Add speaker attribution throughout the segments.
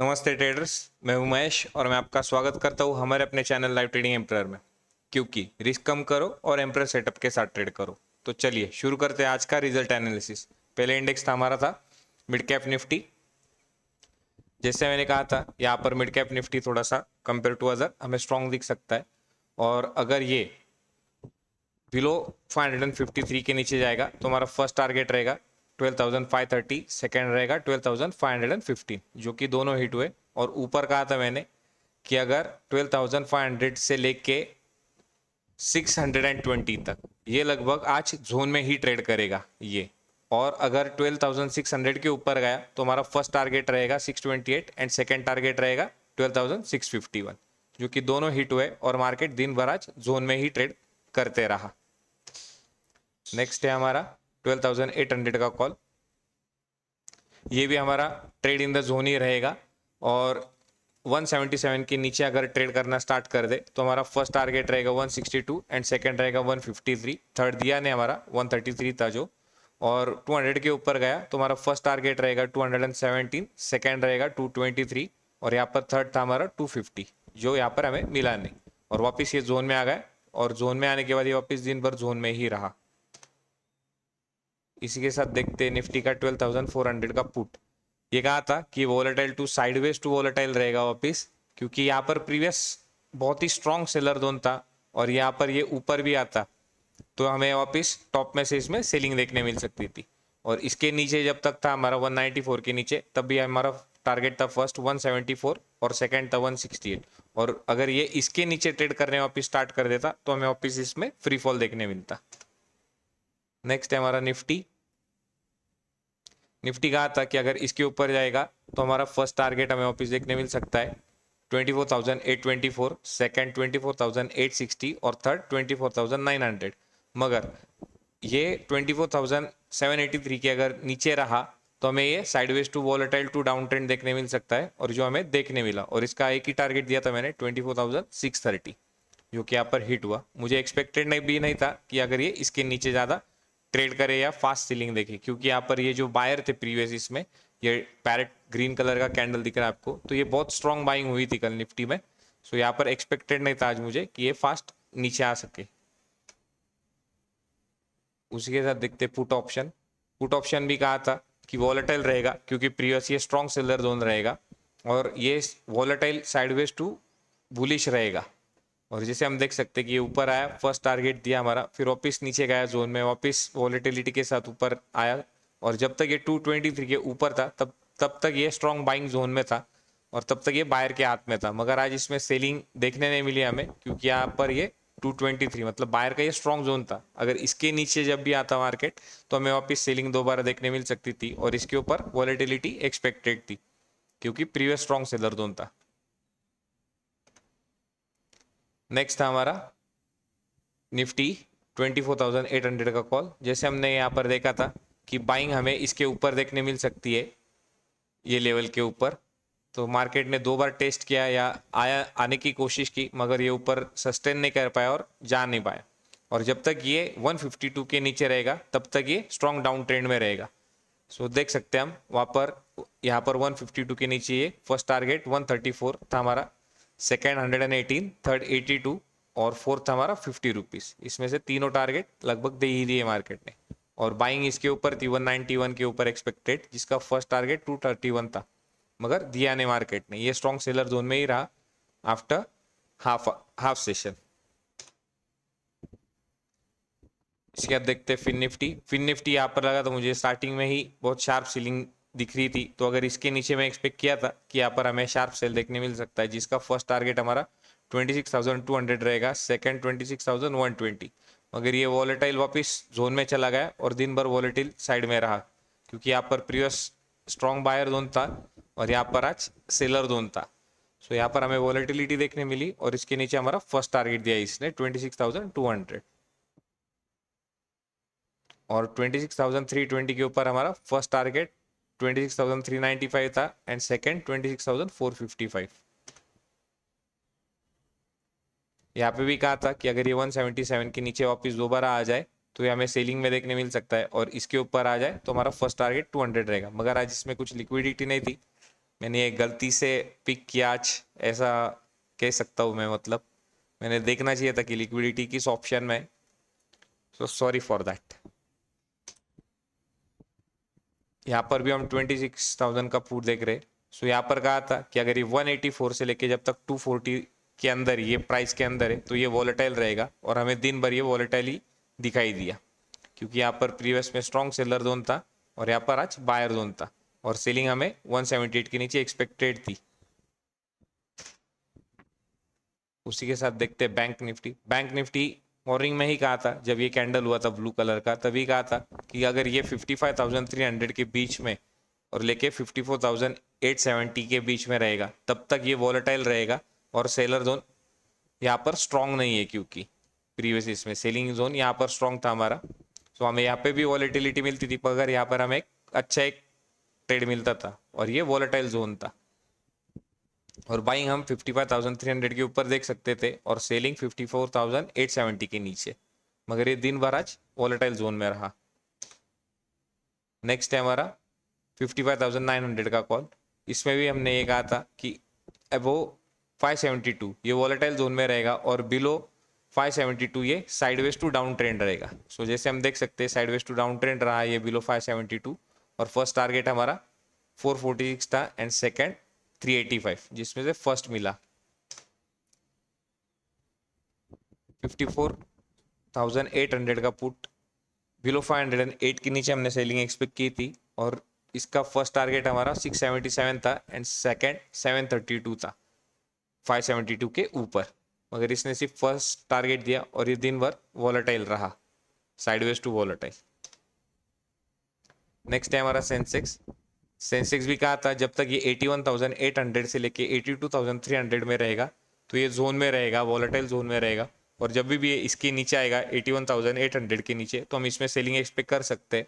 Speaker 1: नमस्ते ट्रेडर्स। मैं हूं महेश और मैं आपका स्वागत करता हूं हमारे अपने चैनल लाइव ट्रेडिंग एम्प्रर में। क्योंकि रिस्क कम करो और एम्प्रर सेटअप के साथ ट्रेड करो। तो चलिए शुरू करते हैं आज का रिजल्ट एनालिसिस। पहले इंडेक्स था हमारा था मिड कैप निफ्टी। जैसे मैंने कहा था यहाँ पर मिड कैप निफ्टी थोड़ा सा कंपेयर टू अदर हमें स्ट्रॉन्ग दिख सकता है। और अगर ये बिलो 553 के नीचे जाएगा तो हमारा फर्स्ट टारगेट रहेगा 12,530, सेकेंड रहेगा 12,515, जो कि दोनों हिट हुए। और ऊपर कहा था मैंने कि अगर 12,500 से लेके 620 तक ये लगभग आज जोन में ही ट्रेड करेगा ये। और अगर 12,600 के ऊपर गया तो हमारा फर्स्ट टारगेट रहेगा 628 एंड सेकेंड टारगेट रहेगा 12,651, जो कि दोनों हिट हुए और मार्केट दिन भर आज जोन में ही ट्रेड करते रहा। नेक्स्ट है हमारा 12,800 का कॉल। ये भी हमारा ट्रेड इन द जोन ही रहेगा और 177 के नीचे अगर ट्रेड करना स्टार्ट कर दे तो हमारा फर्स्ट टारगेट रहेगा 162 एंड सेकंड रहेगा 153। थर्ड दिया ने हमारा 133 था जो। और 200 के ऊपर गया तो हमारा फर्स्ट टारगेट रहेगा 217, सेकंड रहेगा 223 और यहाँ पर थर्ड था हमारा 250, जो यहाँ पर हमें मिला नहीं और वापस ये जोन में आ गया। और जोन में आने के बाद ये वापस दिन भर जोन में ही रहा। इसी के साथ देखते हैं निफ्टी का 12,400 का पुट। ये कहा था कि volatile to sideways to volatile रहेगा वापस, क्योंकि यहाँ पर प्रीवियस बहुत ही स्ट्रॉन्ग सेलर जोन था और यहाँ पर ये ऊपर भी आता तो हमें वापस टॉप में से इसमें सेलिंग देखने मिल सकती थी। और इसके नीचे जब तक था हमारा 194 के नीचे, तब भी हमारा टारगेट था फर्स्ट 174 और सेकंड था 168। और अगर ये इसके नीचे ट्रेड करने वापस स्टार्ट कर देता तो हमें वापस इसमें फ्री फॉल देखने मिलता। नेक्स्ट है हमारा निफ्टी। निफ्टी कहा था कि अगर इसके ऊपर जाएगा तो हमारा फर्स्ट टारगेट हमें वापस देखने मिल सकता है 24,824, सेकंड 24,860 और थर्ड 24,900। मगर ये 24,783 के अगर नीचे रहा तो हमें ये sideways to volatile to down trend देखने मिल सकता है, और जो हमें देखने मिला। और इसका एक ही टारगेट दिया था मैंने 24,630, जो कि यहाँ पर हिट हुआ। मुझे एक्सपेक्टेड नहीं था कि अगर ये इसके नीचे ज़्यादा ट्रेड करे या फास्ट सीलिंग देखे, क्योंकि यहाँ पर ये जो बायर थे प्रीवियस इसमें, ये पैरेट ग्रीन कलर का कैंडल दिख रहा है आपको, तो ये बहुत स्ट्रॉन्ग बाइंग हुई थी कल निफ्टी में। सो यहाँ पर एक्सपेक्टेड नहीं था आज मुझे कि ये फास्ट नीचे आ सके। उसी के साथ देखते पुट ऑप्शन। पुट ऑप्शन भी कहा था कि वॉलेटाइल रहेगा, क्योंकि प्रीवियस ये स्ट्रॉन्ग सेलर जोन रहेगा और ये वॉलेटाइल साइडवेज टू बुलिश रहेगा। और जैसे हम देख सकते हैं कि ये ऊपर आया, फर्स्ट टारगेट दिया हमारा, फिर वापस नीचे गया जोन में, वापस वॉलेटिलिटी के साथ ऊपर आया। और जब तक ये 223 के ऊपर था तब तक ये स्ट्रॉन्ग बाइंग जोन में था और तब तक ये बायर के हाथ में था। मगर आज इसमें सेलिंग देखने नहीं मिली हमें, क्योंकि यहाँ पर ये 223 मतलब बायर का ये स्ट्रॉन्ग जोन था। अगर इसके नीचे जब भी आता मार्केट तो हमें वापस सेलिंग दोबारा देखने मिल सकती थी और इसके ऊपर वॉलेटिलिटी एक्सपेक्टेड थी, क्योंकि प्रीवियस स्ट्रॉन्ग सेलर जोन था। नेक्स्ट था हमारा निफ्टी 24,800 का कॉल। जैसे हमने यहाँ पर देखा था कि बाइंग हमें इसके ऊपर देखने मिल सकती है, ये लेवल के ऊपर। तो मार्केट ने दो बार टेस्ट किया या आने की कोशिश की, मगर ये ऊपर सस्टेन नहीं कर पाया और जा नहीं पाया। और जब तक ये 152 के नीचे रहेगा तब तक ये स्ट्रॉन्ग डाउन ट्रेंड में रहेगा। सो देख सकते हैं हम वहाँ पर, यहाँ पर 152 के नीचे ये फर्स्ट टारगेट 134 था हमारा, सेकेंड 118, थर्ड 82 और फोर्थ हमारा 50 रुपीज़। इसमें से तीनों टारगेट लगभग दे ही दिए मार्केट ने। और बाइंग इसके ऊपर थी 191 के ऊपर एक्सपेक्टेड, जिसका फर्स्ट टारगेट 231 था, मगर दिया नहीं मार्केट ने। ये स्ट्रॉन्ग सेलर जोन में ही रहा आफ्टर हाफ सेशन। इसके बाद देखते हैं फिन निफ्टी यहाँ पर लगा तो मुझे स्टार्टिंग में ही बहुत शार्प सीलिंग दिख रही थी। तो अगर इसके नीचे मैं एक्सपेक्ट किया था कि यहाँ पर हमें शार्प सेल देखने मिल सकता है, जिसका फर्स्ट टारगेट हमारा 26,200 रहेगा, सेकंड 26,120। मगर ये वॉलेटाइल वापस जोन में चला गया और दिन भर वॉलेटाइल साइड में रहा, क्योंकि यहाँ पर प्रीवियस स्ट्रॉन्ग बायर जोन था और यहाँ पर आज सेलर जोन था। सो यहाँ पर हमें वॉलेटिलिटी देखने मिली और इसके नीचे हमारा फर्स्ट टारगेट दिया इसने 26,200 और 26,320 के ऊपर हमारा फर्स्ट टारगेट 26,395 था एंड सेकंड 26,455। यहाँ पे भी कहा था कि अगर ये 177 के नीचे वापस दोबारा आ जाए तो ये हमें सेलिंग में देखने मिल सकता है और इसके ऊपर आ जाए तो हमारा फर्स्ट टारगेट 200 रहेगा। मगर आज इसमें कुछ लिक्विडिटी नहीं थी मैंने ये गलती से पिक किया आज, ऐसा कह सकता हूँ मैं। मतलब मैंने देखना चाहिए था कि लिक्विडिटी किस ऑप्शन में, सो सॉरी फॉर दैट। यहाँ पर भी हम 26,000 का पुट देख रहे। सो यहाँ पर कहा था कि अगर ये 184 से लेके जब तक 240 के अंदर, ये प्राइस के अंदर है, तो ये वॉलेटाइल रहेगा। और हमें दिन भर ये वॉलेटाइल ही दिखाई दिया, क्योंकि यहाँ पर प्रीवियस में स्ट्रॉन्ग सेलर जोन था और यहाँ पर आज बायर जोन था, और सेलिंग हमें 178 के नीचे एक्सपेक्टेड थी। उसी के साथ देखते हैं bank Nifty. Bank Nifty morning में ही कहा था, जब ये कैंडल हुआ था ब्लू कलर का, तभी कहा था कि अगर ये 55,300 के बीच में और लेके 54,870 के बीच में रहेगा, तब तक ये वॉलेटाइल रहेगा। और सेलर जोन यहाँ पर स्ट्रॉन्ग नहीं है, क्योंकि प्रीवियस इसमें सेलिंग जोन यहाँ पर स्ट्रॉन्ग था हमारा। तो हमें यहाँ पे भी वॉलेटिलिटी मिलती थी, मगर यहाँ पर हमें एक ट्रेड मिलता था, और ये वॉलेटाइल जोन था। और बाइंग हम 55,300 के ऊपर देख सकते थे, और सेलिंग 54,870 के नीचे, मगर ये दिन भर आज वॉलेटाइल जोन में रहा। नेक्स्ट है हमारा 55,900 का कॉल। इसमें भी हमने ये कहा था कि वो 572 ये वॉलेटाइल जोन में रहेगा, और बिलो 572 ये साइडवेज टू डाउन ट्रेंड रहेगा। सो जैसे हम देख सकते हैं साइडवेज टू डाउन ट्रेंड रहा ये बिलो 572, और फर्स्ट टारगेट हमारा 446 था एंड सेकंड 385, जिसमें से फर्स्ट मिला 54,800 का पुट। बिलो 508 के नीचे हमने सेलिंग एक्सपेक्ट की थी, और इसका फर्स्ट टारगेट हमारा 677 था एंड सेकंड 732 था 572 के ऊपर, मगर इसने सिर्फ फर्स्ट टारगेट दिया, और ये दिन भर वॉलेटाइल रहा, साइडवेज टू वॉलेटाइल। नेक्स्ट है हमारा सेंसेक्स। सेंसेक्स भी कहा था जब तक ये 81,800 से लेके 82,300 में रहेगा, तो ये जोन में रहेगा, वॉलेटाइल जोन में रहेगा। और जब भी ये इसके नीचे आएगा 81,800 के नीचे, तो हम इसमें सेलिंग एक्सपेक्ट कर सकते हैं।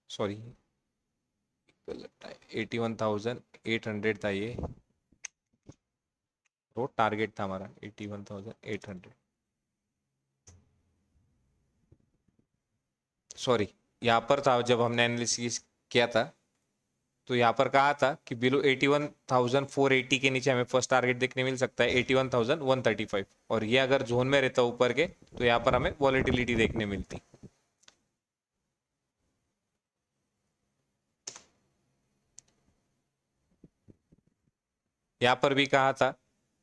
Speaker 1: सॉरी 81,800 था ये, वो टारगेट था हमारा 81,800। सॉरी, यहाँ पर था जब हमने एनालिसिस किया था, तो यहाँ पर कहा था कि बिलो 81,480 के नीचे हमें फर्स्ट टारगेट देखने मिल सकता है 81,135, और ये अगर जोन में रहता ऊपर के, तो यहाँ पर हमें वॉलेटिलिटी देखने मिलती। यहाँ पर भी कहा था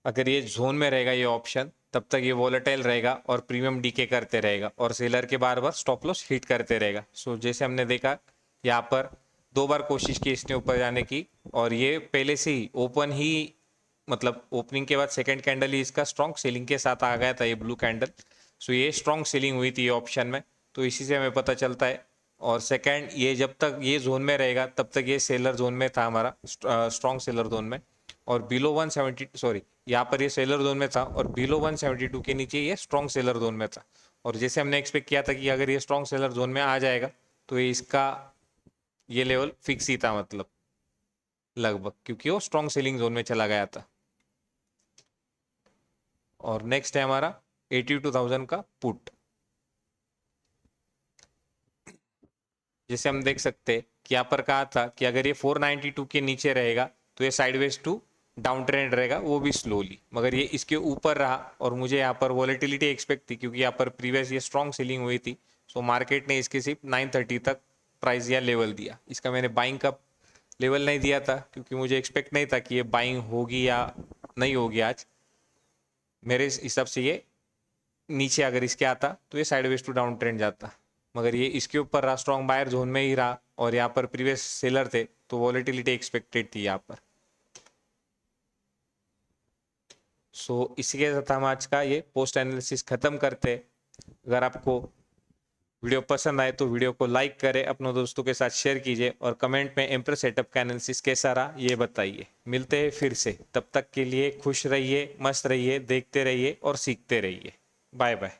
Speaker 1: अगर ये जोन में रहेगा ये ऑप्शन, तब तक ये वॉलेटाइल रहेगा और प्रीमियम डीके करते रहेगा, और सेलर के बार बार स्टॉप लॉस हिट करते रहेगा। सो जैसे हमने देखा यहाँ पर 2 बार कोशिश की इसने ऊपर जाने की, और ये पहले से ही ओपन ही, मतलब ओपनिंग के बाद सेकंड कैंडल ही इसका स्ट्रॉन्ग सेलिंग के साथ आ गया था, ये ब्लू कैंडल। सो ये स्ट्रॉन्ग सेलिंग हुई थी ये ऑप्शन में, तो इसी से हमें पता चलता है। और सेकंड, ये जब तक ये जोन में रहेगा तब तक ये सेलर जोन में था हमारा, स्ट्रॉन्ग सेलर जोन में। और बिलो 170, सॉरी यहाँ पर ये सेलर जोन में था, और बिलो 172 के नीचे ये स्ट्रॉन्ग सेलर जोन में था। और जैसे हमने एक्सपेक्ट किया था कि अगर ये स्ट्रॉन्ग सेलर जोन में आ जाएगा, तो ये इसका ये लेवल फिक्स ही था, मतलब लगभग, क्योंकि वो स्ट्रॉन्ग सेलिंग जोन में चला गया था। और नेक्स्ट है हमारा 82,000 का पुट। जैसे हम देख सकते हैं कि यहाँ पर कहा था कि अगर ये 492 के नीचे रहेगा, तो ये साइडवेज टू डाउन ट्रेंड रहेगा, वो भी स्लोली, मगर ये इसके ऊपर रहा। और मुझे यहाँ पर वॉलेटिलिटी एक्सपेक्ट थी, क्योंकि यहाँ पर प्रीवियस ये स्ट्रॉन्ग सेलिंग हुई थी। सो मार्केट ने इसके सिर्फ 930 तक प्राइस या लेवल दिया। इसका मैंने बाइंग का लेवल नहीं दिया था, क्योंकि मुझे एक्सपेक्ट नहीं था कि ये बाइंग होगी या नहीं होगी आज। मेरे हिसाब से ये नीचे अगर इसके आता, तो ये साइडवेज टू डाउन ट्रेंड जाता, मगर ये इसके ऊपर रहा, स्ट्रॉन्ग बायर जोन में ही रहा, और यहाँ पर प्रीवियस सेलर थे, तो वॉलेटिलिटी एक्सपेक्टेड थी यहाँ पर। सो इसी के साथ हम आज का ये पोस्ट एनालिसिस खत्म करते हैं। अगर आपको वीडियो पसंद आए तो वीडियो को लाइक करें, अपने दोस्तों के साथ शेयर कीजिए, और कमेंट में एम्प्रेस सेटअप का एनालिसिस कैसा रहा ये बताइए। मिलते हैं फिर से, तब तक के लिए खुश रहिए, मस्त रहिए, देखते रहिए और सीखते रहिए। Bye bye.